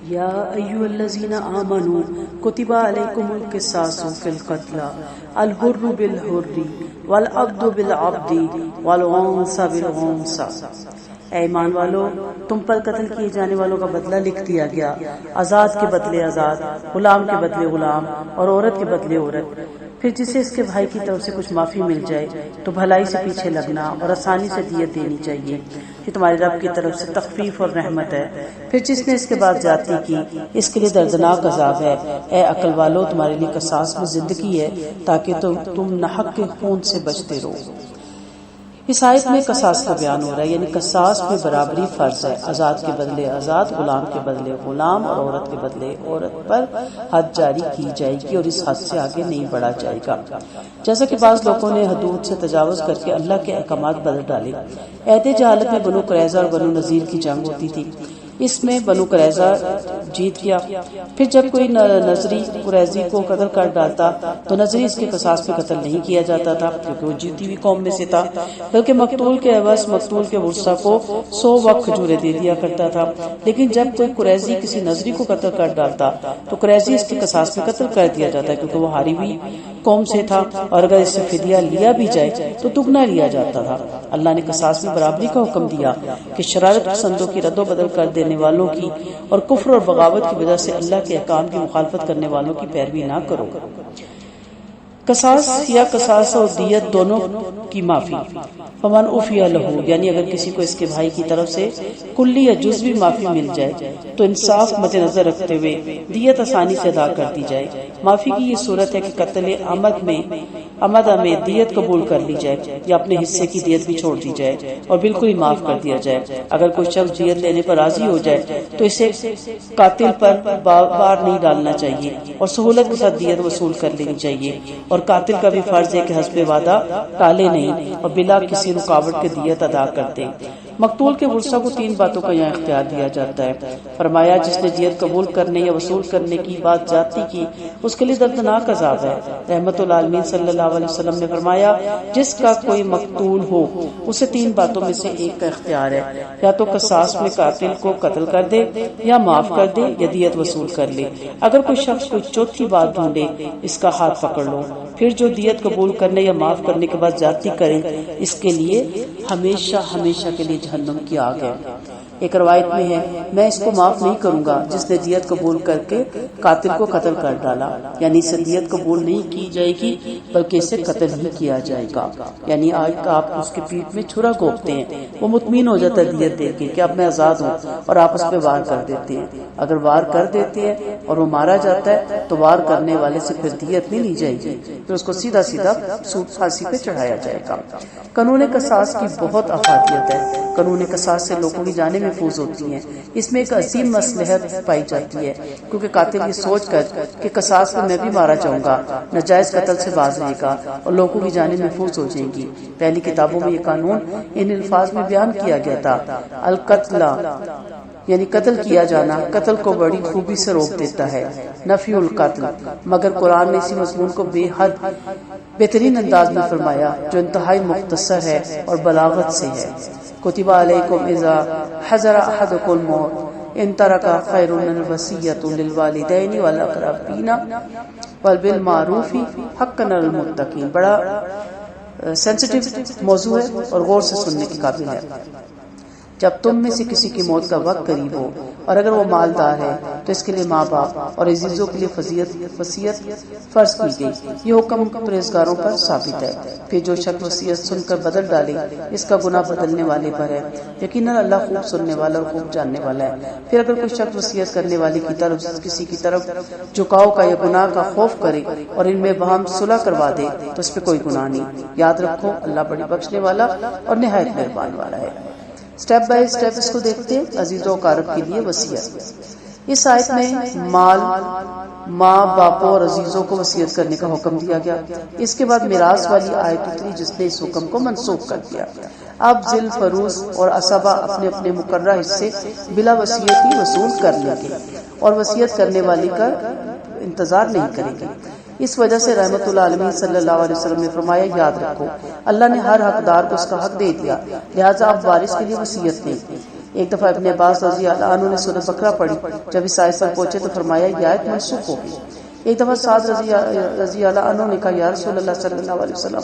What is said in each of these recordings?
یا ایھا الذین آمنوا کتب علیکم القصاص فی القتلی الحر بالحر والعبد بالعبد والانثى بالانثى۔ اے ایمان والو، تم پر قتل کیے جانے والوں کا بدلہ لکھ دیا گیا، آزاد کے بدلے آزاد، غلام کے بدلے غلام اور عورت کے بدلے عورت۔ پھر جسے اس کے بھائی کی طرف سے کچھ معافی مل جائے تو بھلائی سے پیچھے لگنا اور آسانی سے دیت دینی چاہیے، کہ تمہارے رب کی طرف سے تخفیف اور رحمت ہے۔ پھر جس نے اس کے بعد زیادتی کی اس کے لیے دردناک عذاب ہے۔ اے عقل والو، تمہارے لیے قصاص میں زندگی ہے تاکہ تم ناحق کے خون سے بچتے رہو۔ اس آیت میں قصاص کا بیان ہو رہا ہے، یعنی قصاص میں برابری فرض ہے، آزاد کے بدلے آزاد، غلام کے بدلے غلام اور عورت کے بدلے عورت پر حد جاری کی جائے گی اور اس حد سے آگے نہیں بڑھا جائے گا۔ جیسا کہ بعض لوگوں نے حدود سے تجاوز کر کے اللہ کے احکامات بدل ڈالے۔ عہد جہالت میں بنو قریظہ اور بنو نذیر کی جنگ ہوتی تھی، اس میں بنو قریظہ جیت گیا۔ پھر جب کوئی نظری قریظی کو قتل کر ڈالتا تو نظری اس کے قصاص میں قتل نہیں کیا جاتا تھا، کیونکہ وہ جیتی ہوئی قوم میں سے تھا، بلکہ مقتول کے عوض مقتول کے ورثہ کو 100 وق کھجوریں دے دیا کرتا تھا۔ لیکن جب کوئی قریظی کسی نظری کو قتل کر ڈالتا تو قریظی اس کے قصاص میں قتل کر دیا جاتا، کیونکہ وہ ہاری ہوئی قوم سے تھا، اور اگر اس سے فدیہ لیا بھی جائے تو دگنا لیا جاتا تھا۔ اللہ نے قصاص میں برابری کا حکم دیا کہ شرارت پسندوں کی رد و بدل کر دینے والوں کی اور کفر اور بغاوت کی وجہ سے اللہ کے احکام کی مخالفت کرنے والوں کی پیروی نہ کرو۔ قصاص یا قصاص اور دیت دونوں کی معافی۔ فمن عفی لہ، یعنی اگر کسی کو اس کے بھائی کی طرف سے کلی یا جزوی معافی مل جائے تو انصاف مد نظر رکھتے ہوئے دیت آسانی سے ادا کر دی جائے۔ معافی کی یہ صورت ہے کہ قتل عمد میں دیت قبول کر لی جائے یا اپنے حصے کی دیت بھی چھوڑ دی جائے اور بالکل ہی معاف کر دیا جائے۔ اگر کوئی شخص دیت لینے پر راضی ہو جائے تو اسے قاتل پر بار نہیں ڈالنا چاہیے اور سہولت کے ساتھ دیت وصول کر لینی چاہیے، اور قاتل کا بھی فرض ہے کہ حسب وعدہ ٹالے نہیں اور بلا کسی رکاوٹ کے دیت ادا کر دے۔ مقتول کے ورثہ کو 3 باتوں کا یہاں اختیار دیا جاتا ہے۔ فرمایا جس نے دیت قبول کرنے یا وصول کرنے کی بات زیادتی کی اس کے لیے دردناک عذاب ہے۔ رحمت العالمین صلی اللہ علیہ وسلم نے فرمایا جس کا کوئی مقتول ہو اسے 3 باتوں میں سے ایک کا اختیار ہے، یا تو قصاص میں قاتل کو قتل کر دے، یا معاف کر دے، یا دیت وصول کر لے۔ اگر کوئی شخص کوئی چوتھی بات ڈھونڈے اس کا ہاتھ پکڑ لو۔ پھر جو دیت قبول کرنے یا معاف کرنے کے بعد زیادتی کرے اس کے لیے ہمیشہ ہمیشہ کے لیے جہنم کی آگ ہے۔ ایک روایت میں ہے میں اس کو معاف نہیں کروں گا جس نے دیت قبول کر کے قاتل کو قتل کر ڈالا، یعنی اسے دیت قبول نہیں کی جائے گی بلکہ اسے قتل ہی کیا جائے گا۔ یعنی آج آپ اس کے پیٹھ میں چھرا گھونپتے ہیں، وہ مطمئن ہو جاتا ہے دیت دے کے کہ اب میں آزاد ہوں، اور آپ اس پہ وار کر دیتے ہیں۔ اگر وار کر دیتے ہیں اور وہ مارا جاتا ہے تو وار کرنے والے سے پھر دیت نہیں لی جائے گی، پھر اس کو سیدھا سوٹ پھانسی پہ چڑھایا جائے گا۔ قانون قصاص کی بہت افادیت ہے۔ قانون قصاص سے لوگوں کی جانیں محفوظ ہوتی ہیں۔ اس میں ایک عظیم مصلحت پائی جاتی ہے، کیونکہ قاتل یہ سوچ کر کہ قصاص میں بھی مارا جاؤں گا ناجائز قتل سے باز رہے گا اور لوگوں کی جانیں محفوظ ہو جائیں گی۔ پہلی کتابوں میں یہ قانون ان الفاظ میں بیان کیا گیا تھا، القتل یعنی قتل کیا جانا قتل کو بڑی خوبی سے روک دیتا ہے، نفی القتل، مگر قرآن نے اسی مضمون کو بے حد بہترین انداز میں فرمایا جو انتہائی مختصر ہے اور بلاغت سے ہے۔ کتب علیکم اذا حضر احدکم الموت ان ترک خیر الوصیۃ للوالدین والاقربین وبالمعروف حقا علی المتقین۔ بڑا سینسٹیو موضوع ہے اور غور سے سننے کے قابل ہے۔ جب تم میں سے کسی کی موت کا وقت قریب ہو اور اگر وہ مالدار ہے تو اس کے لیے ماں باپ اور عزیزوں کے لیے وصیت فرض کی گئی۔ یہ حکم پرہیزگاروں پر ثابت ہے۔ پھر جو شخص وصیت سن کر بدل ڈالے اس کا گناہ بدلنے والے پر ہے، یقیناً اللہ خوب سننے والا اور خوب جاننے والا ہے۔ پھر اگر کوئی شخص وصیت کرنے والے کی طرف کسی کی طرف جھکاؤ کا یا گناہ کا خوف کرے اور ان میں باہم صلح کروا دے تو اس پہ کوئی گناہ نہیں۔ یاد رکھو اللہ بڑی بخشنے والا اور نہایت مہربان والا ہے۔ سٹیپ بائی سٹیپ اس کو دیکھتے ہیں۔ عزیزوں و اقارب کے لیے وصیت۔ اس آیت میں مال، ماں باپوں اور عزیزوں کو وصیت کرنے کا حکم دیا گیا۔ اس کے بعد میراث والی آیت اتری جس نے اس حکم کو منسوخ کر دیا۔ اب ذی الفروض اور عصبہ اپنے اپنے مقررہ حصے بلا وصیت ہی وصول کر لیں گے اور وصیت کرنے والی کا انتظار نہیں کریں گے۔ اس وجہ سے رحمت العالمین صلی اللہ علیہ وسلم نے فرمایا یاد رکھو اللہ نے ہر حقدار کو اس کا حق دے دیا، لہٰذا اب وارث کے لیے وصیت نہیں۔ ایک دفعہ ابن عباس رضی اللہ عنہ نے سورۃ بقرہ پڑھی، جب اس آیت پر پہنچے تو فرمایا یہ آیت منسوخ ہو گئی۔ ایک دفعہ سعد رضی اللہ عنہ نے کہا یا رسول اللہ صلی اللہ علیہ وسلم،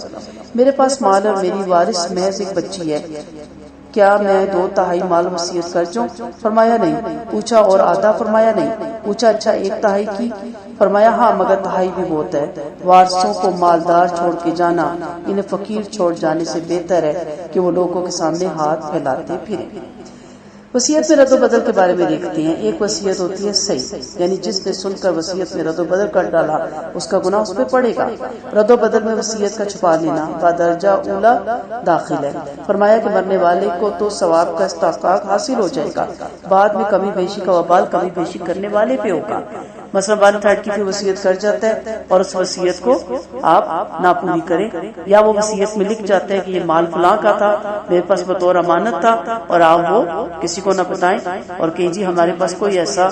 میرے پاس مال اور میری وارث محض ایک بچی ہے، کیا میں 2/3 مال وصیت کر جاؤں؟ فرمایا نہیں۔ پوچھا اور آدھا؟ فرمایا نہیں۔ پوچھا اچھا 1/3 کی؟ فرمایا ہاں، مگر 1/2 بھی بہت ہے۔ وارثوں کو مالدار چھوڑ کے جانا انہیں فقیر چھوڑ جانے سے بہتر ہے کہ وہ لوگوں کے سامنے ہاتھ پھیلاتے پھریں۔ وصیت میں رد و بدل کے بارے میں دیکھتے ہیں۔ ایک وصیت ہوتی ہے صحیح، یعنی جس نے سن کر وصیت میں رد و بدل کر ڈالا اس کا گناہ اس پہ پڑے گا۔ رد و بدل میں وصیت کا چھپا لینا بدرجہ اولا داخل ہے۔ فرمایا کہ مرنے والے کو تو ثواب کا استحقاق حاصل ہو جائے گا، بعد میں کمی بیشی کا وبال کمی بیشی کرنے والے پہ ہوگا۔ مثلا 1/3 کی وصیت کر جاتا ہے اور اس وصیت کو آپ نہ پوری کریں، یا وہ وصیت میں لکھ جاتا ہے کہ یہ مال فلاں کا تھا، میرے پاس بطور امانت تھا، اور آپ وہ کسی کو نہ بتائیں اور کہ جی ہمارے پاس کوئی ایسا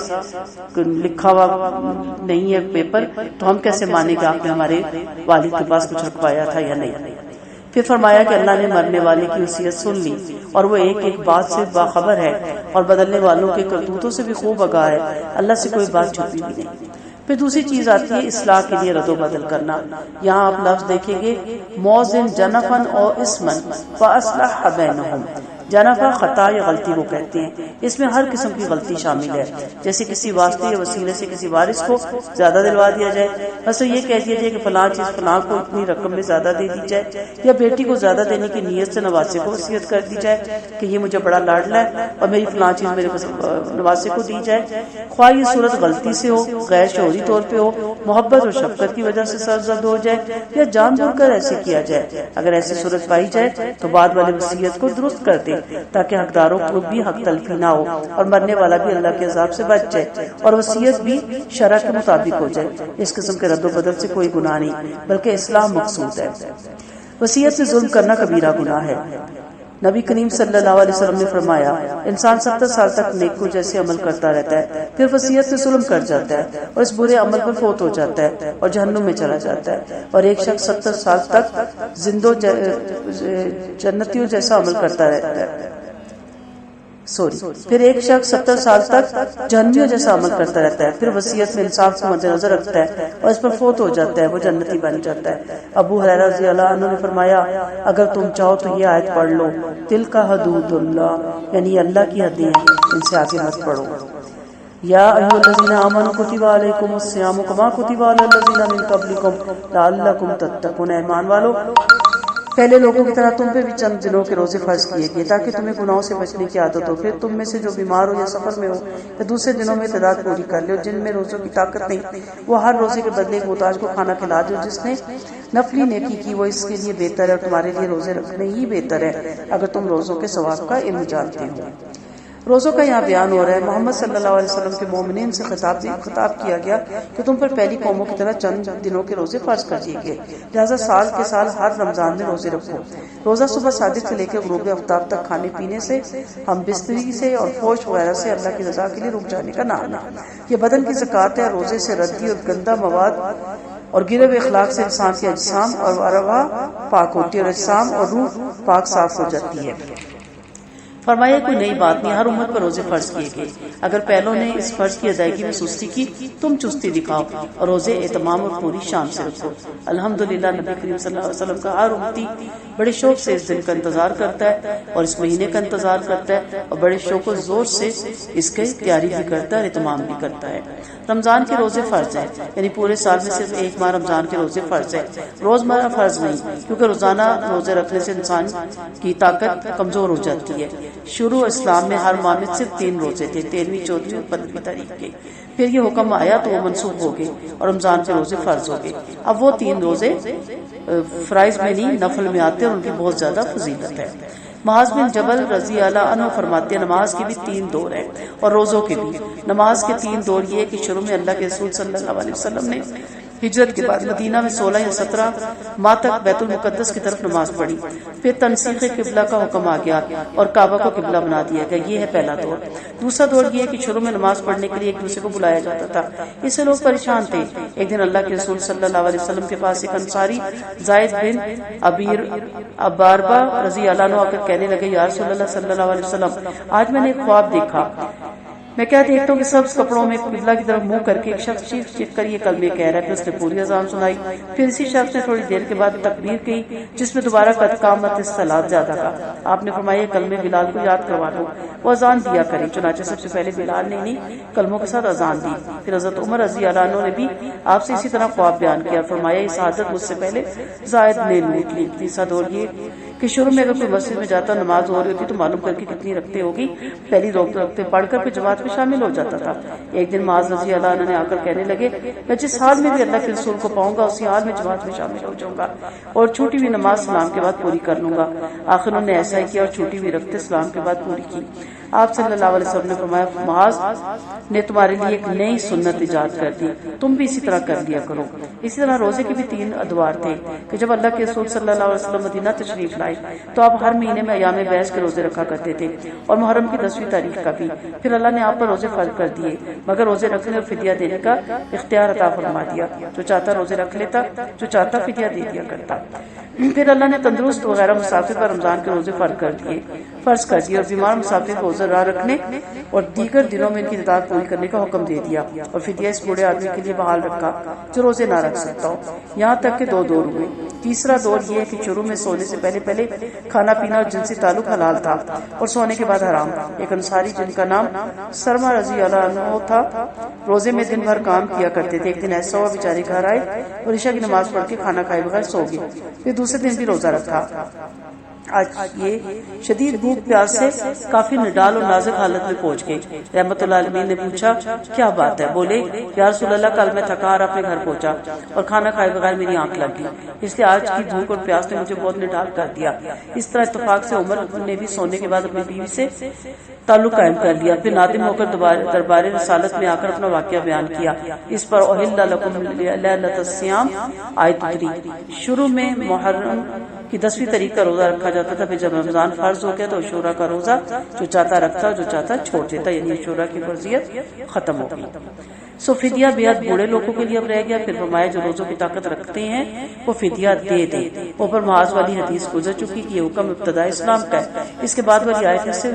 لکھا ہوا نہیں ہے پیپر، تو ہم کیسے مانیں کہ آپ نے ہمارے والد کے پاس کچھ رکھوایا تھا یا نہیں۔ پھر فرمایا کہ اللہ نے مرنے والے کی وصیت سن لی اور وہ ایک ایک بات سے باخبر ہے اور بدلنے والوں کے کرتوتوں سے بھی خوب آگاہ ہے، اللہ سے کوئی بات چھپی بھی نہیں۔ پھر دوسری چیز آتی ہے اصلاح کے لیے رد و بدل کرنا۔ یہاں آپ لفظ دیکھیں گے موزن جنفن اور اسمن فاصلح بینہم۔ جنفا خطا یا غلطی کو کہتے ہیں، اس میں ہر قسم کی غلطی شامل ہے، جیسے کسی واسطے یا وسیلے سے کسی وارث کو زیادہ دلوا دیا جائے، مثلا یہ کہہ دیا جائے کہ فلاں چیز فلاں کو اتنی رقم میں زیادہ دے دی جائے، یا بیٹی کو زیادہ دینے کی نیت سے نواسے کو وصیت کر دی جائے کہ یہ مجھے بڑا لاڈلا ہے اور میری فلاں چیز میرے نواسے کو دی جائے، خواہ یہ صورت غلطی سے ہو، غیر شعوری طور پہ ہو، محبت اور شفقت کی وجہ سے سرزد ہو جائے، یا جان بوجھ کر ایسے کیا جائے۔ اگر ایسی صورت پائی جائے تو بعد والے وصیت کو درست کر دے تاکہ حقداروں کو بھی حق تلفی نہ ہو اور مرنے والا بھی اللہ کے عذاب سے بچ جائے اور وصیت بھی شرع کے مطابق ہو جائے۔ اس قسم کے رد و بدل سے کوئی گناہ نہیں بلکہ اصلاح مقصود ہے۔ وصیت سے ظلم کرنا کبیرہ گناہ ہے۔ نبی کریم صلی اللہ علیہ وسلم نے فرمایا انسان 70 سال تک نیکو جیسے عمل کرتا رہتا ہے، پھر وصیت سے ظلم کر جاتا ہے اور اس برے عمل پر فوت ہو جاتا ہے اور جہنم میں چلا جاتا ہے، اور ایک شخص 70 سال تک زندوں جنتیوں جیسا عمل کرتا رہتا ہے، پھر ایک شخص 70 سال تک جہنمیوں جیسا عمل کرتا رہتا ہے، پھر وصیت میں انصاف کو مد نظر رکھتا ہے اور اس پر فوت ہو جاتا ہے، وہ جنتی بن جاتا ہے۔ ابو ہریرہ رضی اللہ عنہ نے فرمایا اگر تم چاہو تو یہ آیت پڑھ لو، تلک حدود اللہ، یعنی اللہ کی حدیں ہیں، ان سے آگے مت پڑھو۔ یا ایھا الذین آمنوا کتب علیکم الصیام کما کتب علی الذین من قبلکم لعلکم تتقون۔ ایمان والو، پہلے لوگوں کی طرح تم پہ بھی چند دنوں کے روزے فرض کیے گئے تاکہ تمہیں گناہوں سے بچنے کی عادت ہو، پھر تم میں سے جو بیمار ہو یا سفر میں ہو یا دوسرے دنوں میں تعداد پوری کر لے، جن میں روزوں کی طاقت نہیں وہ ہر روزے کے بدلے ایک محتاج کو کھانا کھلا دو۔ جس نے نفلی نیکی کی وہ اس کے لیے بہتر ہے اور تمہارے لیے روزے رکھنے ہی بہتر ہے اگر تم روزوں کے ثواب کا علم جانتے ہو۔ روزوں کا یہاں بیان ہو رہا ہے۔ محمد صلی اللہ علیہ وسلم کے مومنین سے خطاب کیا گیا کہ تم پر پہلی قوموں کی طرح چند دنوں کے روزے فرض کر دیے گئے، لہٰذا سال کے سال ہر رمضان میں روزے رکھو۔ روزہ صبح صادق سے لے کے غروب آفتاب تک کھانے پینے سے، ہم بستری سے اور فوش وغیرہ سے اللہ کی رضا کے لیے رک جانے کا نام ہے۔ یہ بدن کی زکوٰۃ ہے۔ روزے سے ردی اور گندہ مواد اور گرے ہوئے اخلاق سے انسان کے اجسام اور ارواح پاک ہوتی ہے اور اجسام اور روح پاک صاف ہو جاتی ہے۔ فرمایا کوئی نئی بات نہیں، ہر امت پر روزے فرض کیے گئے، اگر پہلوں نے اس فرض کی ادائیگی میں سستی کی تم چستی دکھاؤ اور روزے اہتمام اور پوری شان سے رکھو۔ الحمدللہ نبی کریم صلی اللہ علیہ وسلم کا ہر امتی بڑے شوق سے اس دن کا انتظار کرتا ہے اور اس مہینے کا انتظار کرتا ہے اور بڑے شوق و زور سے اس کی تیاری بھی کرتا ہے اور اہتمام بھی کرتا ہے۔ رمضان کے روزے فرض ہیں، یعنی پورے سال میں صرف ایک ماہ رمضان کے روزے فرض ہیں، روزمرہ فرض نہیں، کیونکہ روزانہ روزے رکھنے سے انسان کی طاقت کمزور ہو جاتی ہے۔ شروع اسلام میں ہر ماہ میں صرف 3 روزے تھے، 13ویں 14ویں اور 15ویں تاریخ کے، پھر یہ حکم آیا تو وہ منسوخ ہو گئے اور رمضان کے روزے فرض ہو گئے۔ اب وہ 3 روزے فرائض میں نہیں نفل میں آتے اور ان کی بہت زیادہ فضیلت ہے۔ معاذ بن جبل رضی اللہ عنہ فرماتے ہیں نماز کے بھی 3 دور ہیں اور روزوں کے بھی۔ نماز کے 3 دور یہ کہ شروع میں اللہ کے رسول صلی اللہ علیہ وسلم نے ہجرت کے بعد مدینہ میں 16 یا 17 ماہ تک بیت المقدس کی طرف نماز پڑھی، پھر تنسیخ قبلہ کا حکم آ گیا اور کعبہ کو قبلہ بنا دیا گیا۔ یہ ہے پہلا دور۔ دوسرا دور یہ ہے کہ شروع میں نماز پڑھنے کے لیے ایک دوسرے کو بلایا جاتا تھا، اس سے لوگ پریشان تھے۔ ایک دن اللہ کے رسول صلی اللہ علیہ وسلم کے پاس ایک انصاری زائد بن اباربہ رضی اللہ عنہ آ کر کہنے لگے، یا رسول اللہ صلی اللہ علیہ وسلم، آج میں نے ایک خواب دیکھا، میں کیا دیکھتا ہوں کہ سبز کپڑوں میں قبلہ کی طرف منہ کر کے ایک شخص چیخ چیخ کر یہ کلمے کہہ رہا ہے۔ پھر اس نے پوری اذان سنائی، پھر اسی شخص نے تھوڑی دیر کے بعد تکبیر کی جس میں دوبارہ قد قامت الصلاۃ زیادہ کا۔ آپ نے فرمایا یہ کلمے بلال کو یاد کروا دو، وہ اذان دیا کرے۔ چنانچہ سب سے پہلے بلال نے انہیں کلموں کے ساتھ اذان دی۔ پھر حضرت عمر رضی اللہ عنہ نے بھی آپ سے اسی طرح خواب بیان کیا، فرمایا یہ عادت مجھ سے پہلے زائد نے لوٹ لی۔ تیسرا دور یہ کہ شروع میں اگر کوئی مسجد میں جاتا نماز ہو رہی ہوتی تو معلوم کر کے کتنی رکھتے ہوگی، پہلی رکھتے پڑھ کر پھر جماعت میں شامل ہو جاتا تھا۔ ایک دن معاذ رضی اللہ عنہ نے آ کر کہنے لگے، میں جس حال میں بھی اللہ کے رسول کو پاؤں گا اسی حال میں جماعت میں شامل ہو جاؤں گا اور چھوٹی ہوئی نماز سلام کے بعد پوری کر لوں گا۔ آخر انہوں نے ایسا ہی کیا اور چھوٹی ہوئی رکھتے سلام کے بعد پوری کی۔ آپ صلی اللہ علیہ وسلم نے فرمایا، معاذ نے تمہارے لیے ایک نئی سنت ایجاد کر دی، تم بھی اسی طرح کر لیا کرو۔ اسی طرح روزے کے بھی 3 ادوار تھے کہ جب اللہ کے رسول صلی اللہ علیہ وسلم مدینہ تشریف لائے تو آپ ہر مہینے میں ایام بیس کے روزے رکھا کرتے تھے اور محرم کی 10ویں تاریخ کا بھی۔ پھر اللہ نے آپ پر روزے فرض کر دیے، مگر روزے رکھنے اور فدیہ دینے کا اختیار عطا فرما دیا۔ جو چاہتا روزے رکھ لیتا، جو چاہتا فدیہ دے دیا کرتا۔ پھر اللہ نے تندرست وغیرہ مسافر پر رمضان کے روزے فرض کر دیے اور بیمار مسافر کو روزہ رکھنے اور دیگر دنوں میں ان کی تعداد پوری کرنے کا حکم دے دیا اور فدیہ اس بوڑھے آدمی کے لیے بحال رکھا جو روزے نہ رکھ سکتا ہو۔ یہاں تک کہ 2 دور ہوئے۔ تیسرا دور یہ ہے کہ شروع میں سونے سے پہلے کھانا پینا اور جنسی تعلق حلال تھا اور سونے کے بعد حرام۔ ایک انصاری جن کا نام سرما رضی اللہ عنہ تھا روزے میں دن بھر کام کیا کرتے تھے۔ ایک دن ایسا ہوا بیچارے گھر آئے اور عشاء کی نماز پڑھ کے کھانا کھائے بغیر سو گئے، پھر دوسرے دن بھی روزہ رکھا۔ آج یہ شدید بھوک پیاس سے کافی نڈال اور نازک حالت میں پہنچ گئے۔ رحمت اللہ علیہ نے پوچھا کیا بات ہے؟ بولے یا رسول اللہ کل میں تھکا اور اپنے گھر پہنچا اور کھانا کھائے بغیر میری آنکھ لگ گئی، اس لیے آج کی بھوک اور پیاس نے مجھے بہت نڈال کر دیا۔ اس طرح اتفاق سے عمر نے بھی سونے کے بعد اپنی بیوی سے تعلق قائم کر لیا، پھر نادم ہو کر دربار رسالت میں آ کر اپنا واقعہ بیان کیا۔ اس پر احل لکم لیلۃ الصیام آیت اتری۔ شروع میں محرم کی 10ویں تاریخ کا روزہ رکھا جاتا تھا، پھر جب رمضان فرض ہو گیا تو عاشوراء کا روزہ جو چاہتا رکھتا جو چاہتا چھوڑ دیتا، یعنی عاشوراء کی فرضیت ختم ہو گئی۔ فدیہ بیعت بوڑھے لوگوں کے لیے اب رہ گیا۔ پھر فرمایا جو روزوں کی طاقت رکھتے ہیں وہ فدیہ دے دے۔ اوپر معاذ والی حدیث گزر چکی کہ یہ حکم ابتدا اسلام کا ہے، اس کے بعد والی آیت نے سے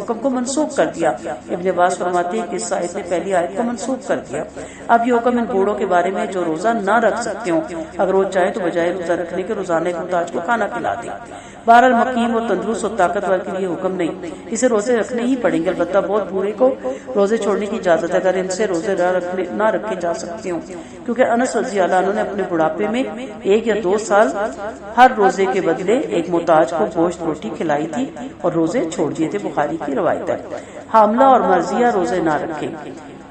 حکم کو منسوخ کر دیا۔ ابن عباس فرماتے ہیں کہ اس آیت نے پہلی آیت کو منسوخ کر دیا۔ اب یہ حکم ان بوڑھوں کے بارے میں جو روزہ نہ رکھ سکتے ہوں، اگر وہ چاہے تو بجائے روزہ رکھنے کے روزانہ ایک محتاج کو کھانا کھلا دے۔ بہرحال مقیم اور تندرست اور طاقتور کے لیے حکم نہیں، اسے روزے رکھنے ہی پڑیں گے، البتہ بہت بوڑھے کو روزے چھوڑنے کی اجازت ہے اگر ان سے روزے نہ رکھے جا سکتے ہوں، کیونکہ انس رضی اللہ عنہ نے اپنے بڑھاپے میں 1 یا 2 سال ہر روزے کے بدلے ایک محتاج کو گوشت روٹی کھلائی تھی اور روزے چھوڑ دیے تھے، بخاری کی روایت ہے۔ حاملہ اور مرضیہ روزے نہ رکھے،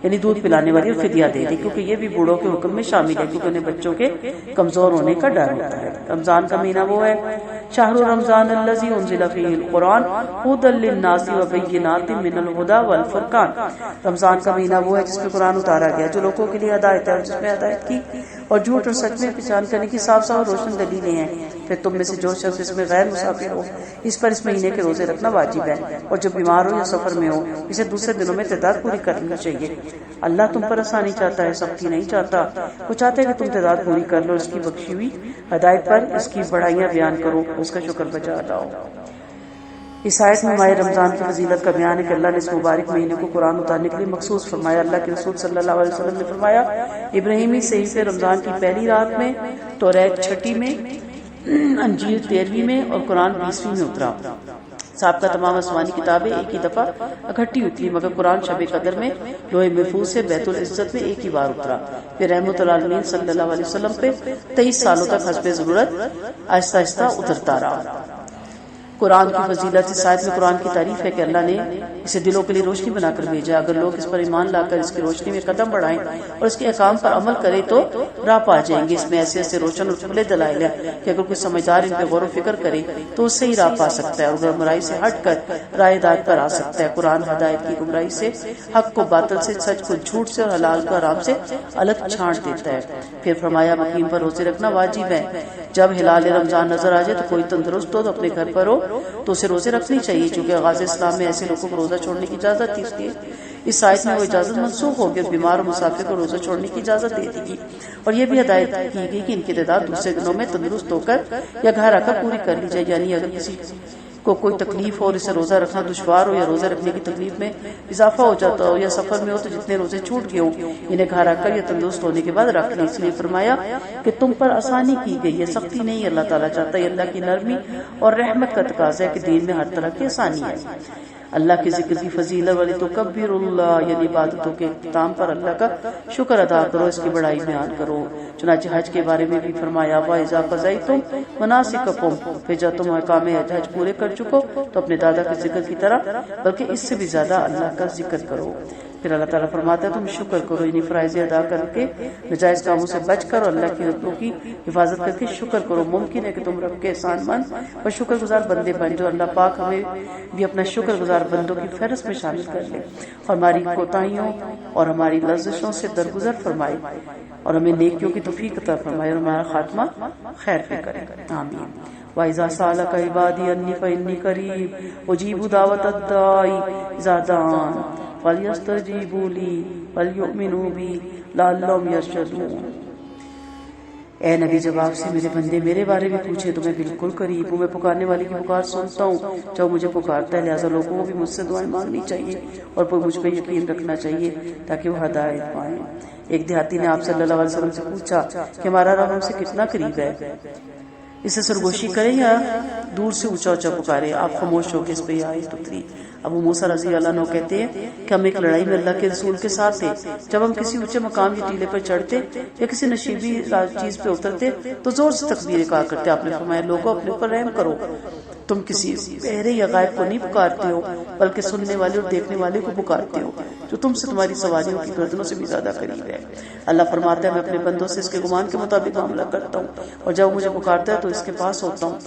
یعنی دودھ پلانے والی اور فدیہ دے دے، کیونکہ یہ بھی بوڑھوں کے حکم میں شامل ہے، کیونکہ انہیں بچوں کے کمزور ہونے کا ڈر ہوتا ہے۔ رمضان کا مہینہ وہ ہے شہر رمضان الذی انزل فیہ القرآن ھدی للناس وبینات من الھدی والفرقان۔ رمضان کا مہینہ وہ ہے جس میں قرآن اتارا گیا جو لوگوں کے لیے ہدایت ہے اور جس میں ہدایت کی اور جھوٹ اور سچ میں پہچان کرنے کی صاف صاف اور روشن دلیلیں ہیں۔ پھر تم میں سے جو شخص اس میں غیر مسافر ہو اس پر اس مہینے کے روزے رکھنا واجب ہے، اور جو بیمار ہو یا سفر میں ہو اسے دوسرے دنوں میں تعداد پوری کرنی چاہیے۔ اللہ تم پر آسانی چاہتا ہے، سختی نہیں چاہتا، وہ چاہتا ہے کہ تم تعداد پوری کر لو، اس کی بخشی ہوئی ہدایت پر اس کی بڑائیاں بیان کرو، اس کا شکر بجا لاؤ۔ اس آیت میں ماہ رمضان کی فضیلت کا بیان ہے کہ اللہ نے اس مبارک مہینے کو قرآن اتارنے کے لیے مخصوص فرمایا۔ اللہ کے رسول صلی اللہ علیہ وسلم نے فرمایا ابراہیمی صحیفے رمضان کی پہلی رات میں، توریت 6 میں، انجیل 13 میں اور قرآن 20 میں اترا۔ سابقہ تمام آسمانی کتابیں ایک ہی دفعہ اکٹھی اتری، مگر قرآن شب قدر میں لوح محفوظ سے بیت العزت میں ایک ہی بار اترا۔ پھر رحمت العالمین صلی اللہ علیہ وسلم پہ 23 سالوں تک حسب ضرورت آہستہ آہستہ اترتا رہا۔ قرآن کی فضیلت اس آیت میں قرآن کی تعریف ہے کہ اللہ نے اسے دلوں کے لیے روشنی بنا کر بھیجا. اگر لوگ اس پر ایمان لا کر اس کی روشنی میں قدم بڑھائیں اور اس کے احکام پر عمل کریں تو راہ پا جائیں گے. اس میں ایسے ایسے روشن اور کھلے دلائل ہیں کہ اگر کوئی سمجھدار ان پہ غور و فکر کرے تو اس سے ہی راہ پا سکتا ہے اور گمراہی سے ہٹ کر راہ ہدایت پر آ سکتا ہے. قرآن ہدایت کی گمراہی سے، حق کو باطل سے، سچ کو جھوٹ سے اور حلال کو حرام سے الگ چھانٹ دیتا ہے. پھر فرمایا مقیم پر روزے رکھنا واجب ہے. جب ہلال رمضان نظر آ جائے تو کوئی تندرست ہو تو اپنے گھر پر ہو تو اسے روزے رکھنی چاہیے، چونکہ آغاز اسلام میں ایسے لوگوں کو روزہ چھوڑنے کی اجازت تھی. اس لیے اس آیت میں وہ اجازت منسوخ ہو گئی اور بیمار اور مسافر کو روزہ چھوڑنے کی اجازت دے دی گئی. اور یہ بھی ہدایت کی گئی کہ ان کی تعداد دوسرے دنوں میں تندرست ہو کر یا گھر آ کر پوری کر لی جائے. یعنی اگر کسی کو کوئی تکلیف ہو اور اسے روزہ رکھنا دشوار ہو یا روزہ رکھنے کی تکلیف میں اضافہ ہو جاتا ہو یا سفر میں ہو تو جتنے روزے چھوٹ گئے ہوں انہیں گھر آ کر یا تندرست ہونے کے بعد رکھ لیں. اس لیے فرمایا کہ تم پر آسانی کی گئی ہے، سختی نہیں. اللہ تعالیٰ چاہتا ہے، اللہ کی نرمی اور رحمت کا تقاضا ہے کہ دین میں ہر طرح کی آسانی ہے. اللہ کے ذکر کی فضیلت والی تو کبیر اللہ، یعنی عبادتوں کے اختتام پر اللہ کا شکر ادا کرو، اس کی بڑائی بیان کرو. چنانچہ حج کے بارے میں بھی فرمایا وَإِذَا قَضَيْتُمْ مَنَاسِكَكُمْ، پھر جب تم احکام حج پورے کر چکو تو اپنے دادا کے ذکر کی طرح بلکہ اس سے بھی زیادہ اللہ کا ذکر کرو. پھر اللہ تعالیٰ فرماتا ہے تم شکر کرو، یعنی فرائض ادا کر کے نجائز کاموں سے بچ کر اور اللہ کی حقوق کی حفاظت کر کے شکر کرو. ممکن ہے کہ تم رب کے احسان مند اور شکر گزار بندے بن جو اللہ پاک ہمیں بھی اپنا شکر گزار بندوں کی فہرست میں شامل کر لے اور ہماری کوتاہیوں اور ہماری لرزشوں سے درگزر فرمائے اور ہمیں نیکیوں کی توفیق عطا فرمائے اور ہمارا خاتمہ خیر پہ کرے. آمین. وَإِذَا سَأَلَكَ عِبَادِي عَنِّي فَإِنِّي قَرِيبٌ أُجِيبُ دَعْوَةَ الدَّاعِ إِذَا دَعَانِ فَلْيَسْتَجِيبُوا لِي وَلْيُؤْمِنُوا بِي لَعَلَّهُمْ يَرْشُدُونَ. اے نبی جب آپ سے میرے بندے میرے بارے میں پوچھے تو میں بالکل قریب ہوں، میں پکارنے والے کی پکار سنتا ہوں جو مجھے پکارتا ہے. لہٰذا لوگوں کو بھی مجھ سے دعائیں مانگنی چاہیے اور مجھ پہ یقین رکھنا چاہیے تاکہ وہ ہدایت پائیں. ایک دیہاتی نے آپ صلی اللہ علیہ وسلم سے پوچھا کہ ہمارا رب ہم سے کتنا قریب ہے، اسے سرگوشی کریں یا دور سے اونچا اونچا پکارے؟ آپ خاموش ہو کے اس پہ یہ آیت اتری. ابو موسیٰ رضی اللہ عنہ کہتے ہیں کہ ہم ایک لڑائی میں اللہ کے رسول کے ساتھ تھے. جب ہم کسی اونچے مقام یا ٹیلے پر چڑھتے یا کسی نشیبی چیز پہ اترتے تو زور سے تکبیریں کہا کرتے. آپ نے فرمایا لوگوں اپنے اوپر رحم کرو، تم کسی بہرے یا غائب کو نہیں پکارتے ہو بلکہ سننے والے اور دیکھنے والے کو پکارتے ہو جو تم سے تمہاری سواریوں کی گردنوں سے بھی زیادہ قریب ہے. اللہ فرماتا ہے میں اپنے بندوں سے اس کے گمان کے مطابق معاملہ کرتا ہوں اور جب مجھے پکارتا ہے تو اس کے پاس ہوتا ہوں.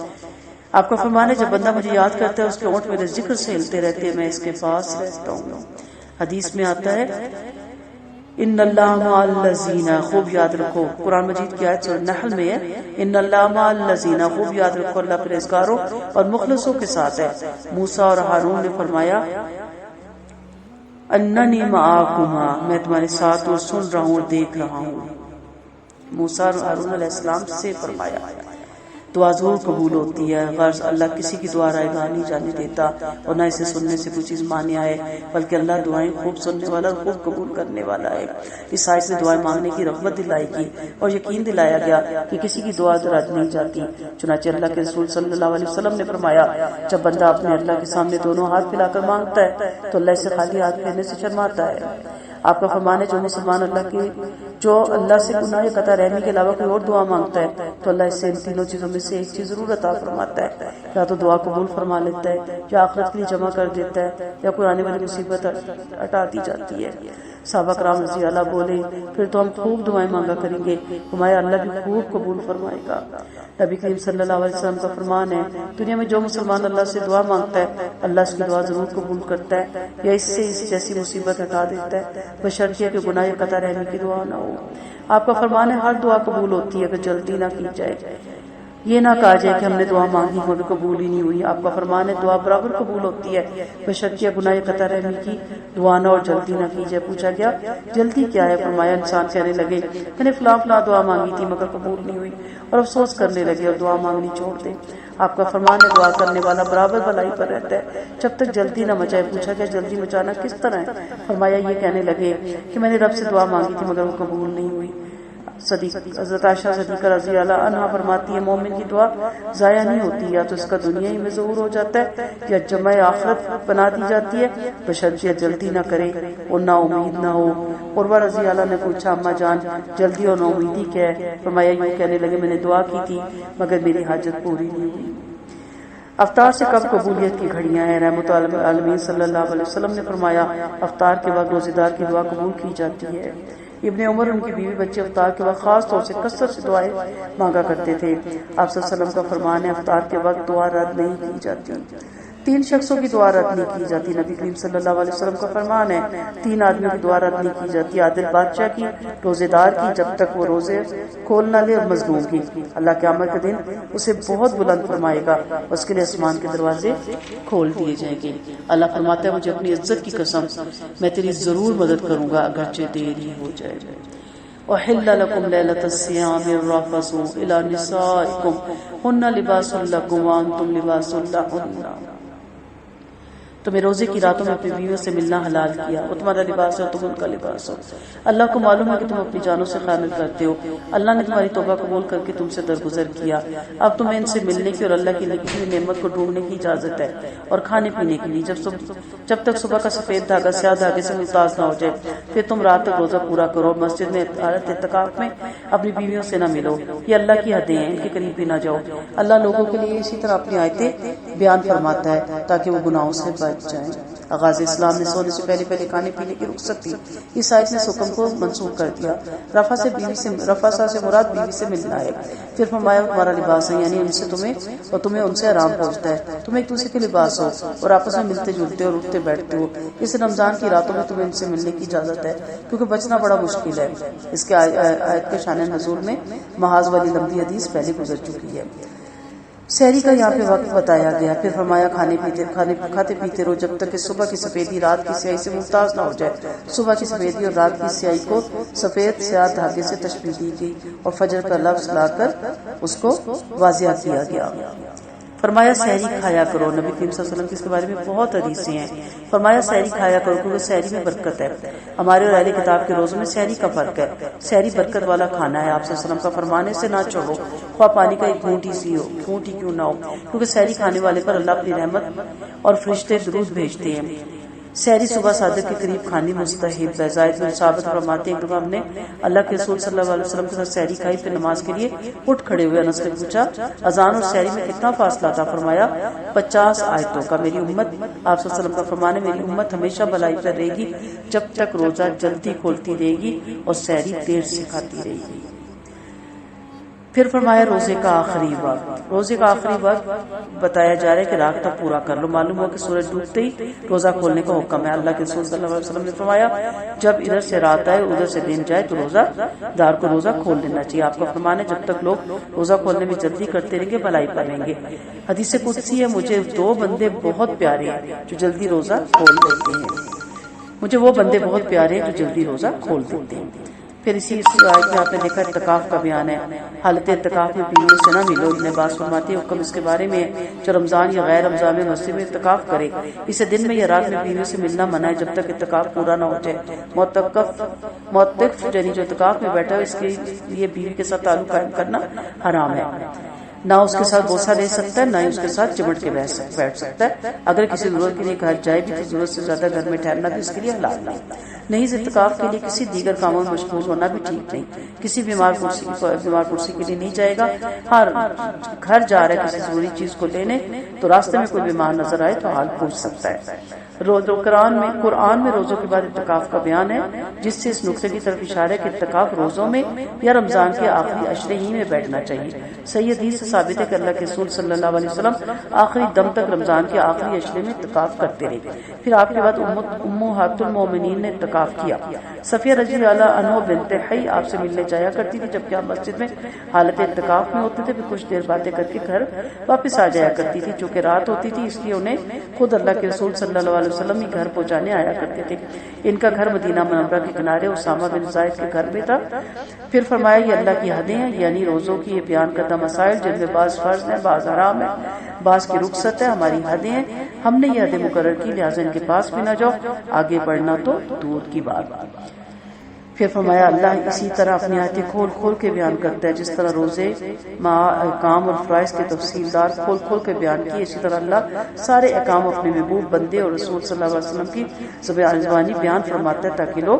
آپ کا فرمان ہے جب بندہ مجھے یاد کرتا ہے اس کے ہونٹ میرے ذکر سے ہلتے رہتے ہیں، میں اس کے پاس رہتا ہوں. حدیث میں آتا ہے ان اللہ مع الذین، خوب یاد رکھو قرآن مجید کی آیت سورہ نحل میں ہے ان اللہ مع الذین، خوب یاد رکھو اللہ پرہیزگاروں اور مخلصوں کے ساتھ ہے. موسیٰ اور ہارون نے فرمایا اننی معاکما، میں تمہارے ساتھ اور سن رہا ہوں اور دیکھ رہا ہوں. موسیٰ اور ہارون علیہ السلام سے فرمایا دعا ضرور قبول ہوتی ہے، غرض اللہ کسی کی دعا رائے گاہ نہیں جانے دیتا اور نہ اسے سننے سے کوئی چیز مانے آئے، بلکہ اللہ دعائیں خوب سننے والا اور خوب قبول کرنے والا ہے. اس آیت میں دعائیں مانگنے کی رغبت دلائی گئی اور یقین دلایا گیا کہ کسی کی دعا رد نہیں جاتی. چنانچہ اللہ کے رسول صلی اللہ علیہ وسلم نے فرمایا جب بندہ اپنے اللہ کے سامنے دونوں ہاتھ پھیلا کر مانگتا ہے تو اللہ سے خالی ہاتھ پھیرنے سے شرماتا ہے. آپ کا فرمان ہے جو اللہ سے گناہ قطع رحمی کے علاوہ کوئی اور دعا مانگتا ہے تو اللہ اس سے ان تینوں چیزوں میں سے ایک چیز ضرور عطا فرماتا ہے، یا تو دعا قبول فرما لیتا ہے یا آخرت کے لیے جمع کر دیتا ہے یا کوئی آنے والی مصیبت ہٹا دی جاتی ہے. صحابہ کرام رضی اللہ بولے پھر تو ہم خوب دعائیں مانگا کریں گے، ہمارا اللہ بھی خوب قبول فرمائے گا. نبی کریم صلی اللہ علیہ وسلم کا فرمان ہے دنیا میں جو مسلمان اللہ سے دعا مانگتا ہے اللہ اس کی دعا ضرور قبول کرتا ہے یا اس سے اس جیسی مصیبت ہٹا دیتا ہے بشرطیہ کہ گناہ قطع رحمی کی دعا نہ ہو. آپ کا فرمان ہے ہر دعا قبول ہوتی ہے اگر جلدی نہ کی جائے، یہ نہ کہا جائے کہ ہم نے دعا مانگی مگر قبول ہی نہیں ہوئی. آپ کا فرمان ہے دعا برابر قبول ہوتی ہے بشرطیہ گناہ قطع رحمی کی دعا نہ اور جلدی نہ کی جائے. پوچھا گیا جلدی کیا ہے؟ فرمایا انسان کہنے لگے میں نے فلاں فلاں دعا مانگی تھی مگر قبول نہیں ہوئی اور افسوس کرنے لگے اور دعا مانگنی چھوڑ دے. آپ کا فرمان ہے دعا کرنے والا برابر بھلائی پر رہتا ہے جب تک جلدی نہ مچائے. پوچھا گیا جلدی مچانا کس طرح ہے؟ فرمایا یہ کہنے لگے کہ میں نے رب سے دعا مانگی تھی مگر وہ قبول نہیں ہوئی. حضرت عائشہ صدیقہ رضی اللہ عنہا فرماتی ہے مومن کی دعا ضائع نہیں ہوتی، یا تو اس کا دنیا ہی میں ظہور ہو جاتا ہے یا جمع آخرت بنا دی جاتی ہے بشرطیہ جلدی نہ کرے اور نا امید نہ ہو. عروہ رضی اللہ نے پوچھا اماں جان جلدی اور نا امیدی کیا ہے؟ فرمایا یوں کہنے لگے میں نے دعا کی تھی مگر میری حاجت پوری نہیں ہوئی. افطار سے کب قبولیت کی گھڑیاں ہیں؟ رحمت العالمین صلی اللہ علیہ وسلم نے فرمایا افطار کے وقت روزے دار کی دعا قبول کی جاتی ہے۔ ابن عمر ان کی بیوی بچے افطار کے وقت خاص طور سے کثرت سے دعائیں مانگا کرتے تھے۔ آپ صلی اللہ علیہ وسلم کا فرمان ہے افطار کے وقت دعا رد نہیں کی جاتی۔ 3 شخصوں کی دعا رد نہیں کی جاتی۔ نبی کریم صلی اللہ علیہ وسلم کا فرمان ہے 3 آدمیوں کی دعا رد نہیں کی جاتی، عادل بادشاہ کی، روزے دار کی جب تک وہ روزے کھول نہ لے، اور مظلوم کی۔ اللہ قیامت کے دن اسے بہت بلند فرمائے گا، اس کے لیے آسمان کے دروازے کھول دیے جائیں گے۔ اللہ فرماتا ہے مجھے اپنی عزت کی قسم میں تیری ضرور مدد کروں گا اگرچہ دیر ہی ہو جائے۔ وَحِلَّ لَكُمْ لَيْلَةَ الصِّيَامِ الرَّفَثُ إِلَىٰ نِسَائِكُمْ هُنَّ لِبَاسٌ لَكُمْ وَأَنتُمْ لِبَاسٌ لَهُنَّ۔ تمہیں روزے کی راتوں میں اپنی بیویوں سے ملنا حلال کیا، وہ تمہارا لباس ہے، تم ان کا لباس ہو۔ اللہ کو معلوم ہے کہ تم اپنی جانوں سے خیانت کرتے ہو، اللہ نے تمہاری توبہ قبول کر کے تم سے درگزر کیا، اب تمہیں ان سے ملنے کی اور اللہ کی لکھی ہوئی نعمت کو ڈھونڈنے کی اجازت ہے، اور کھانے پینے کی نہیں، جب تک صبح کا سفید دھاگا سیاہ دھاگے سے ممتاز نہ ہو جائے، پھر تم رات تک روزہ پورا کرو، مسجد میں حالت اعتکاف میں اپنی بیویوں سے نہ ملو، یہ اللہ کی حدیں ہیں، ان کے قریب بھی نہ جاؤ۔ اللہ لوگوں کے لیے اسی طرح اپنی آیتیں بیان فرماتا ہے تاکہ وہ گناہوں سے بچ جائیں۔ آغاز اسلام میں سونے سے پہلے کھانے پینے کی رخصت تھی، اس آیت نے حکم کو منسوخ کر دیا۔ رفع سے مراد بیوی سے ملنا ہے، پھر فرمایا تمہارا لباس ہے، یعنی ان سے تمہیں ان سے آرام پہنچتا ہے، تمہیں ایک دوسرے کے لباس ہو اور آپس میں ملتے جلتے اور اٹھتے بیٹھتے ہو۔ اس رمضان کی راتوں میں تمہیں ان سے ملنے کی اجازت ہے کیونکہ بچنا بڑا مشکل ہے۔ اس کے آیت کے شان نزول میں محاذ والی لمبی حدیث پہلے گزر چکی ہے۔ سحری کا یہاں پہ وقت بتایا گیا، پھر فرمایا کھاتے پیتے رہو جب تک کہ صبح کی سفیدی رات کی سیاہی سے ممتاز نہ ہو جائے۔ صبح کی سفیدی اور رات کی سیاہی کو سفید سیاہ دھاگے سے تشبیہ دی گئی اور فجر کا لفظ لا کر اس کو واضح کیا گیا۔ فرمایا سحری کھایا کرو، نبی کریم صلی اللہ علیہ وسلم کی اس کے بارے میں بہت حدیثیں ہیں۔ فرمایا سحری کھایا کرو کیونکہ سحری میں برکت ہے۔ ہمارے اور اہل کتاب کے روزوں میں سحری کا فرق ہے۔ سحری برکت والا کھانا ہے، آپ صلی اللہ علیہ وسلم کا فرمان ہے سے نہ چھوڑو، خواہ پانی کا ایک گھونٹ ہی کیوں نہ ہو، کیونکہ سحری کھانے والے پر اللہ اپنی رحمت اور فرشتے درود بھیجتے ہیں۔ سحری صبح صادق کے قریب کھانی مستحب ہے۔ زائد بن ثابت فرماتے ہیں کہ ہم نے اللہ کے رسول صلی اللہ علیہ وسلم کے ساتھ سحری کھائی، پھر نماز کے لیے اٹھ کھڑے ہوئے۔ انس نے پوچھا اذان اور سحری میں کتنا فاصلہ تھا؟ فرمایا 50 آیتوں کا۔ میری امت، آپ صلی اللہ علیہ وسلم کا فرمان ہے میری امت ہمیشہ بھلائی پر رہے گی جب تک روزہ جلدی کھولتی رہے گی اور سحری دیر سے کھاتی رہے گی۔ پھر فرمایا روزے کا آخری وقت۔ روزے کا آخری وقت بتایا جا رہا ہے کہ رات تک پورا کر لو۔ معلوم ہو کہ سورج ڈوبتے ہی روزہ کھولنے کا حکم ہے۔ اللہ کے رسول صلی اللہ علیہ وسلم نے فرمایا جب ادھر سے رات آئے ادھر سے دن جائے تو روزہ دار کو روزہ کھول لینا چاہیے۔ آپ کا فرمان ہے جب تک لوگ روزہ کھولنے میں جلدی کرتے رہیں گے بھلائی پر رہیں گے۔ حدیث قدسی ہے مجھے 2 بندے بہت پیارے ہیں جو جلدی روزہ کھول دیتے ہیں۔ مجھے وہ بندے بہت پیارے ہیں جو جلدی روزہ کھول دیتے ہیں۔ پھر اسی آیت میں آپ نے دیکھا اعتکاف کا بیان ہے۔ حالت اعتکاف میں بیویوں سے نہ ملو۔ ابن عباس فرماتے ہیں حکم اس کے بارے میں جو رمضان یا غیر رمضان میں مسجد میں اعتکاف کرے، اسے دن میں یا رات میں بیویوں سے ملنا منع ہے جب تک اعتکاف پورا نہ ہو جائے۔ معتکف یعنی جو اعتکاف میں بیٹھا ہے اس کے لیے بیوی کے ساتھ تعلق قائم کرنا حرام ہے۔ نہ اس کے ساتھ بوسہ دے سکتا ہے، نہ ہی اس کے ساتھ چمٹ کے بیٹھ سکتا ہے۔ اگر کسی ضرورت کے لیے گھر جائے بھی تو ضرورت سے زیادہ گھر میں ٹھہرنا بھی اس کے لیے حلال نہیں۔ نہیں اعتکاف کے لیے کسی دیگر کاموں میں مشغول ہونا بھی ٹھیک نہیں۔ کسی بیمار پرسی کے لیے نہیں جائے گا۔ ہر گھر جا رہا ہے کسی ضروری چیز کو لینے تو راستے میں کوئی بیمار نظر آئے تو حال پوچھ سکتا ہے۔ قرآن میں روزوں کے بعد اعتکاف کا بیان ہے جس سے اس نقطے کی طرف اشارہ ہے کہ اعتکاف روزوں میں یا رمضان کے آخری عشرے ہی میں بیٹھنا چاہیے۔ صحیح حدیث سے ثابت ہے کہ اللہ کے رسول صلی اللہ علیہ وسلم آخری دم تک رمضان کے آخری عشرے میں اعتکاف کرتے رہے۔ پھر آپ کے بعد امہات المومنین نے اعتکاف کیا۔ صفیہ رضی اللہ عنہ بنت حی آپ سے ملنے جایا کرتی تھی جبکہ آپ مسجد میں حالت اعتکاف میں ہوتے تھے، پھر کچھ دیر باتیں کر کے گھر واپس آ جایا کرتی تھی۔ چونکہ رات ہوتی تھی اس لیے انہیں خود اللہ کے رسول صلی اللہ علیہ وسلم ہی گھر پہنچانے آیا کرتے تھے۔ ان کا گھر مدینہ منورہ کے کنارے اسامہ بن زید کے گھر میں تھا۔ پھر فرمایا یہ اللہ کی حدیں ہیں، یعنی روزوں کی یہ بیان کردہ مسائل جن میں بعض فرض ہیں، بعض حرام ہے، بعض کی رخصت ہے، ہماری حدیں ہیں، ہم نے یہ حدیں مقرر کی، لہٰذا ان کے پاس بھی نہ جاؤ، آگے بڑھنا تو دور کی بات۔ پھر فرمایا اللہ اسی طرح اپنی آیتیں کھول کھول کے بیان کرتا ہے، جس طرح روزے احکام اور فرائض کے تفصیلدار کھول کھول کے بیان کیے، اسی طرح اللہ سارے احکام اپنے محبوب بندے اور رسول صلی اللہ علیہ وسلم کی زبانی بیان فرماتا ہے تاکہ لوگ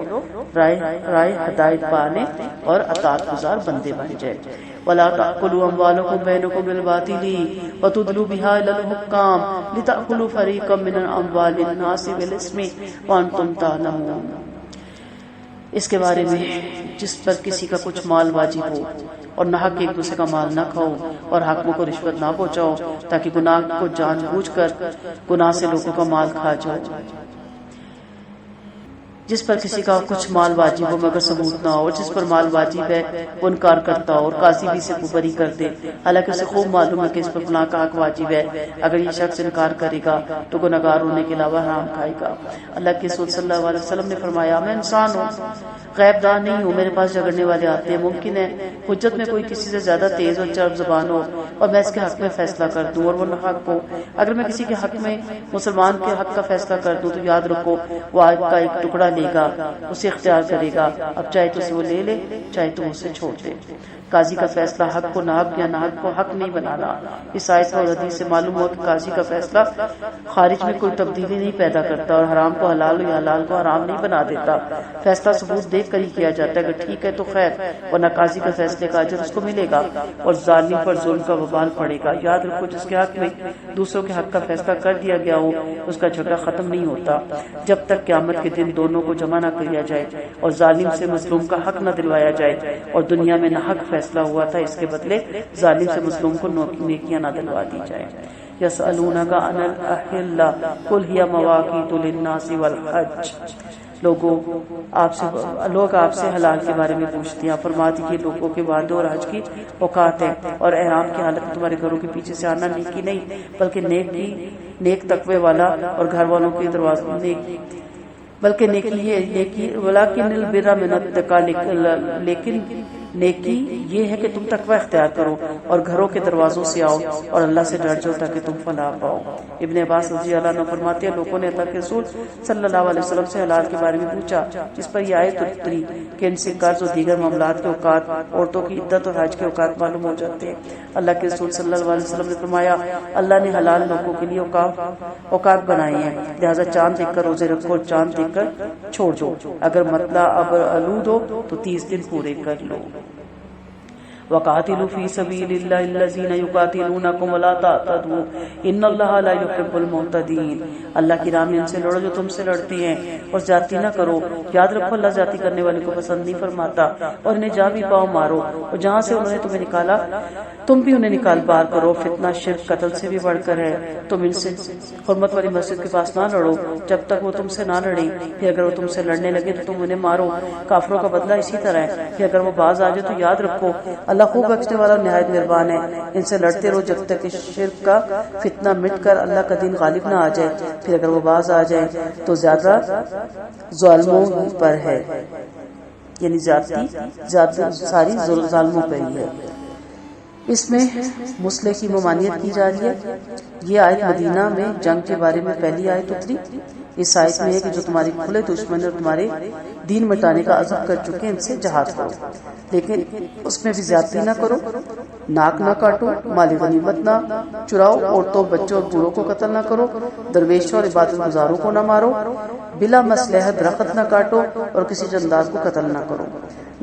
رائے ہدایت پانے اور اطاعت گزار بندے بن جائے۔ وَلَا تَأْكُلُوا أَمْوَالَكُمْ بَيْنَكُمْ بِالْبَاطِلِ وَتُدْلُوا بِهَا إِلَى الْحُكَّامِ لِتَأْكُلُوا فَرِيقًا مِنْ أَمْوَالِ النَّاسِ بِالْإِثْمِ وَأَنْتُمْ تَعْلَمُونَ۔ اس کے بارے میں جس پر کسی کا کچھ مال واجب ہو اور نہ حق ایک دوسرے کا مال نہ کھاؤ اور حاکموں کو رشوت نہ پہنچاؤ تاکہ گناہ کو جان بوجھ کر گناہ سے لوگوں کا مال کھا جاؤ۔ جس پر کسی کا کچھ مال واجب ہو مگر ثبوت نہ ہو، اور جس پر مال واجب ہے وہ انکار کرتا ہو اور قاضی بھی اسے بری کر دے، حالانکہ اسے خوب معلوم ہے کہ اس پر فلاں کا حق واجب ہے، اگر یہ شخص انکار کرے گا تو گنہگار ہونے کے علاوہ حرام کھائے گا۔ اللہ کے رسول صلی اللہ علیہ وسلم نے فرمایا میں انسان ہوں، غیب دان نہیں ہوں، میرے پاس جھگڑنے والے آتے ہیں، ممکن ہے حجت میں کوئی کسی سے زیادہ تیز اور چرب زبان ہو اور میں اس کے حق میں فیصلہ کر دوں اور وہ ناحق ہو۔ اگر میں کسی کے حق میں مسلمان کے حق کا فیصلہ کر دوں تو یاد رکھو وہ آیت کا ایک ٹکڑا لے گا، اسے اختیار کرے گا، اب چاہے تو اسے وہ لے لے چاہے تو اسے چھوڑ دے۔ قاضی کا فیصلہ حق کو ناحق یا ناحق کو حق نہیں بنانا۔ اس آیت اور حدیث سے معلوم ہوا کہ قاضی کا فیصلہ خارج میں کوئی تبدیلی نہیں پیدا کرتا اور حرام کو حلال یا حلال کو حرام نہیں بنا دیتا۔ فیصلہ ثبوت دیکھ کر ہی کیا جاتا ہے، اگر ٹھیک ہے تو خیر، ورنہ قاضی کا فیصلے کا اجر اس کو ملے گا اور ظالم پر ظلم کا وبال پڑے گا۔ یاد رکھو جس کے حق میں دوسروں کے حق کا فیصلہ کر دیا گیا ہو اس کا جھگڑا ختم نہیں ہوتا جب تک قیامت کے دن دونوں کو جمع نہ کیا جائے اور ظالم سے مظلوم کا حق نہ دلوایا جائے، اور دنیا میں ناحق فیصلہ ہوا تھا اس کے بدلے ظالم سے مظلوم کو نیکیاں نہ دلوا دی جائے۔ یسألونک عن الأحلة قل هي مواقیت للناس والحج۔ لوگ آپ سے حلال کے بارے میں پوچھتے ہیں، فرماتی کہ لوگوں کے وعدے اور حج کی اوقات ہے، اور احرام کی حالت میں تمہارے گھروں کے پیچھے سے آنا نیکی نہیں بلکہ نیک تقوی والا اور گھر والوں کے دروازوں بلکہ نیکی ولیکن البر من التقوی، لیکن نیکی یہ ہے کہ تم تقوی اختیار کرو اور گھروں کے دروازوں سے آؤ اور اللہ سے ڈر جاؤ تاکہ تم فلاح پاؤ۔ ابن عباس رضی اللہ عنہ فرماتے ہیں لوگوں نے اللہ کے رسول صلی اللہ علیہ وسلم سے حلال کے بارے میں پوچھا، جس پر یہ آیت اتری کہ ان سے قرض اور دیگر معاملات کے اوقات، عورتوں کی عدت اور حج کے اوقات معلوم ہو جاتے ہیں۔ اللہ کے رسول صلی اللہ علیہ وسلم نے فرمایا اللہ نے حلال لوگوں کے لیے اوقات بنائے ہیں، لہٰذا چاند دیکھ کر روزے رکھو اور چاند دیکھ کر چھوڑ دو، اگر مطلع اب آلود ہو تو 30 دن پورے کر لو۔ وقاتلوا فی سبیل اللہ الذین یقاتلونکم ولا تعتدوا ان اللہ لا یحب المعتدین۔ اللہ کی راہ میں ان سے لڑو جو تم سے لڑتے ہیں اور زیادتی نہ کرو، یاد رکھو اللہ زیادتی کرنے والے کو پسند نہیں فرماتا، اور انہیں جہاں بھی پاؤ مارو، اور جہاں سے انہوں نے تمہیں نکالا تم بھی انہیں نکال بار کرو۔ فتنہ شرک قتل سے بھی بڑھ کر ہے، تم ان سے حرمت والی مسجد کے پاس نہ لڑو جب تک وہ تم سے نہ لڑیں، پھر اگر وہ تم سے لڑنے لگے تو تم انہیں مارو۔ کافروں کا بدلہ اسی طرح ہے، پھر اگر وہ باز آ جائے تو یاد رکھو اللہ خوب بخشنے والا نہایت مہربان ہے۔ ان سے لڑتے رہو جب تک کہ شرک کا فتنہ مٹ کر اللہ کا دین غالب نہ آ جائے، پھر اگر وہ باز آ جائے تو زیادہ ظالموں پر ہے، یعنی زیادہ ساری ظالموں پر ہی ہے۔ اس میں مسلح کی ممانعت کی جا رہی ہے۔ یہ آیت مدینہ میں جنگ کے بارے میں پہلی آیت اتری۔ اس آیت میں ہے کہ جو تمہارے کھلے دشمن اور تمہارے دین مٹانے کا عزم کر چکے ان سے جہاد کرو، لیکن اس میں بھی زیادتی نہ کرو، ناک نہ کاٹو، مال غنیمت نہ چراؤ، عورتوں بچوں اور بوڑھوں کو قتل نہ کرو، درویشوں اور عبادت گزاروں کو نہ مارو، بلا مصلحت درخت نہ کاٹو اور کسی جاندار کو قتل نہ کرو۔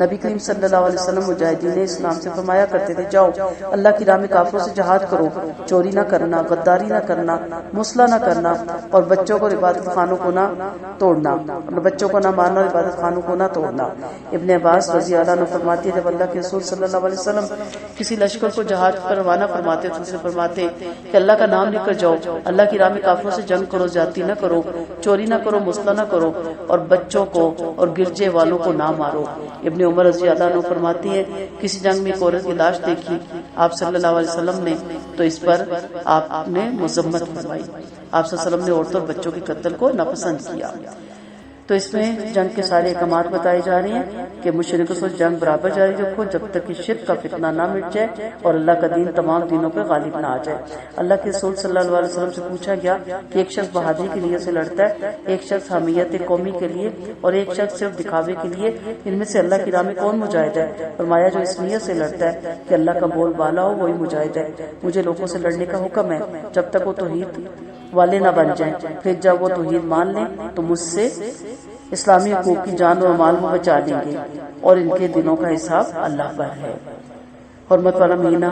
نبی کریم صلی اللہ علیہ وسلم مجاہدین اسلام سے فرمایا کرتے تھے جاؤ اللہ کی راہ میں کافروں سے جہاد کرو، چوری نہ کرنا، غداری نہ کرنا، مسلح نہ کرنا، اور بچوں کو عبادت خانوں کو نہ توڑنا، بچوں کو نہ مارنا اور عبادت خانوں کو نہ توڑنا۔ ابن عباس رضی اللہ عنہ فرماتے ہیں جب اللہ کے رسول صلی اللہ علیہ وسلم کسی لشکر کو جہاد پر روانہ فرماتے تو اسے فرماتے کہ اللہ کا نام لے کر جاؤ، اللہ کی راہ میں کافروں سے جنگ کرو، زیادتی نہ کرو، چوری نہ کرو، مسلح نہ کرو، اور بچوں کو اور گرجے والوں کو نہ مارو۔ ابن عمر رضی اللہ عنہ فرماتی ہے کسی جنگ میں ایک عورت کی لاش دیکھی آپ صلی اللہ علیہ وسلم نے تو اس پر آپ نے مذمت فرمائی، آپ صلی اللہ علیہ وسلم نے عورتوں اور بچوں کے قتل کو ناپسند کیا۔ تو اس میں جنگ کے سارے احکامات بتائے جا رہے ہیں۔ کہ مشرکوں سے جنگ برابر جاری رکھو جب تک کہ شرک کا فتنہ نہ مٹ جائے اور اللہ کا دین تمام دینوں پہ غالب نہ آ جائے۔ اللہ کے رسول صلی اللہ علیہ وسلم سے پوچھا گیا کہ ایک شخص بہادری کی نیت سے لڑتا ہے، ایک شخص حمیت قومی کے لیے اور ایک شخص صرف دکھاوے کے لیے، ان میں سے اللہ کی راہ میں کون مجاہد ہے؟ فرمایا جو اس نیت سے لڑتا ہے کہ اللہ کا بول بالا ہو وہی مجاہد ہے۔ مجھے لوگوں سے لڑنے کا حکم ہے جب تک وہ توحید والے نہ بن جائیں، پھر جب وہ توحید مان لیں تو مجھ سے اسلامی حقوق کی جان اور مال کو بچا لیں گے اور ان کے دنوں کا حساب اللہ پر ہے۔ حرمت والا مہینہ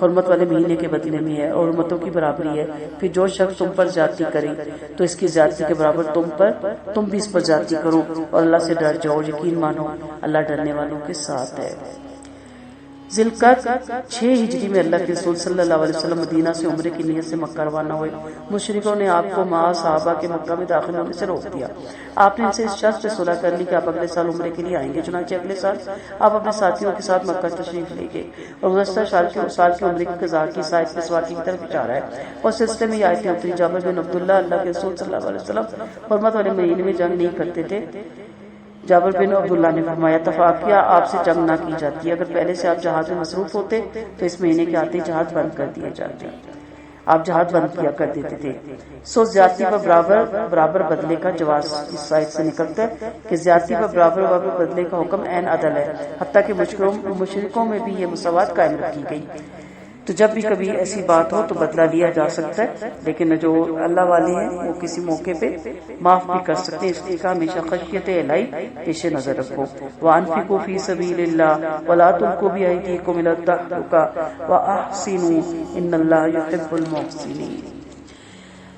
حرمت والے مہینے کے بدلے میں ہے اور حرمتوں کی برابری ہے۔ پھر جو شخص تم پر زیادتی کرے تو اس کی زیادتی کے برابر تم بھی اس پر زیادتی کرو اور اللہ سے ڈر جاؤ، یقین مانو اللہ ڈرنے والوں کے ساتھ ہے۔ ذی القعدہ 6 ہجری میں اللہ کے رسول صلی اللہ علیہ وسلم مدینہ سے عمرے کی نیت سے مکہ روانہ ہوئے۔ مشرکوں نے آپ کو مع صحابہ کے مکہ میں داخل ہونے سے روک دیا۔ آپ نے ان سے اس شرط پہ صلح کر لی کہ آپ اگلے سال عمرے کے لیے آئیں گے۔ چنانچہ اگلے سال آپ اپنے ساتھیوں کے ساتھ مکہ تشریف لے گئے اور گزشتہ سال کے عمرے کی قضا کی سائد کے سواقی کی طرف اشارہ ہے اور سلسلے میں یہ آیتیں اتری۔ جابر بن عبداللہ اللہ کے رسول صلی اللہ علیہ وسلم حرمت والے مہینے میں جنگ نہیں کرتے تھے۔ جابر بن عبداللہ نے فرمایا اتفاقیہ آپ سے جنگ نہ کی جاتی، اگر پہلے سے آپ جہاد میں مصروف ہوتے تو اس مہینے کے آتے جہاد بند کر دیے جاتے، آپ جہاد بند کیا کر دیتے تھے۔ سو زیادتی پر برابر بدلے کا جواز اس سائد سے نکلتا ہے کہ زیادتی پر برابر بدلے کا حکم عین عدل ہے، حتیٰ کہ مشرکوں میں بھی یہ مساوات قائم رکھی گئی۔ تو جب بھی کبھی ایسی بات ہو تو بدلہ لیا جا سکتا ہے، لیکن جو اللہ والے ہیں وہ کسی موقع پہ معاف بھی کر سکتے ہیں، اس لیے کہ ہمیشہ خشیت الہی پیش نظر رکھو۔ وَأَنفِقُوا فِي سَبِيلِ اللَّهِ وَلَا تُلْقُوا بِأَيْدِيكُمْ إِلَى التَّهْلُكَةِ وَأَحْسِنُوا إِنَّ اللَّهَ يُحِبُّ الْمُحْسِنِينَ۔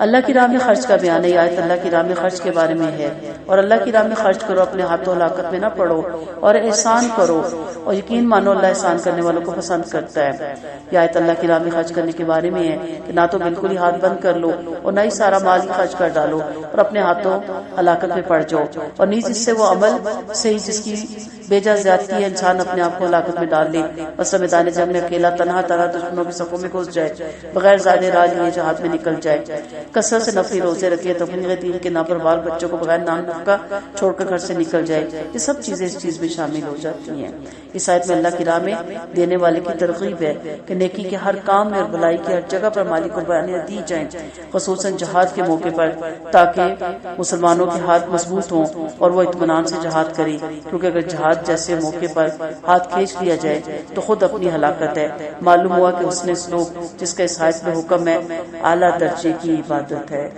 اللہ کی راہ میں خرچ کا بیان ہے۔ یہ آیت اللہ کی راہ میں خرچ کے بارے میں ہے اور اللہ کی راہ میں خرچ کرو، اپنے ہاتھوں ہلاکت میں نہ پڑو اور احسان کرو اور یقین مانو اللہ احسان کرنے والوں کو پسند کرتا ہے۔ یہ آیت اللہ کی راہ میں خرچ کرنے کے بارے میں ہے کہ نہ تو بالکل ہی ہاتھ بند کر لو اور نہ ہی سارا مال ہی خرچ کر ڈالو اور اپنے ہاتھوں ہلاکت میں پڑ جاؤ، اور نیز اس سے وہ عمل سے جس کی بیجا زیادتی ہے انسان اپنے آپ کو ہلاکت میں ڈال لے، بس میدان جنگ میں اکیلا تنہا دشمنوں کی صفوں میں گھس جائے، بغیر زیادہ راہ لیے جہاد میں نکل جائے، کثرت سے نفلی روزے رکھے، تبلیغ دین کے نام پر بال بچوں کو بغیر نام کا چھوڑ کر گھر سے نکل جائے، یہ سب چیزیں اس چیز میں شامل ہو جاتی ہیں۔ اس آیت میں اللہ کی راہ میں دینے والے کی ترغیب ہے کہ نیکی کے ہر کام میں اور بھلائی کی ہر جگہ پر مالی قربانیاں دی جائیں، خصوصاً جہاد کے موقع پر، تاکہ مسلمانوں کے ہاتھ مضبوط ہوں اور وہ اطمینان سے جہاد کریں، کیونکہ اگر جہاد جیسے موقع پر ہاتھ کھینچ لیا جائے تو خود اپنی ہلاکت ہے۔ معلوم ہوا کہ حسن سلوک جس کا اس آیت میں حکم ہے اعلیٰ درجے کی عبادت ہے۔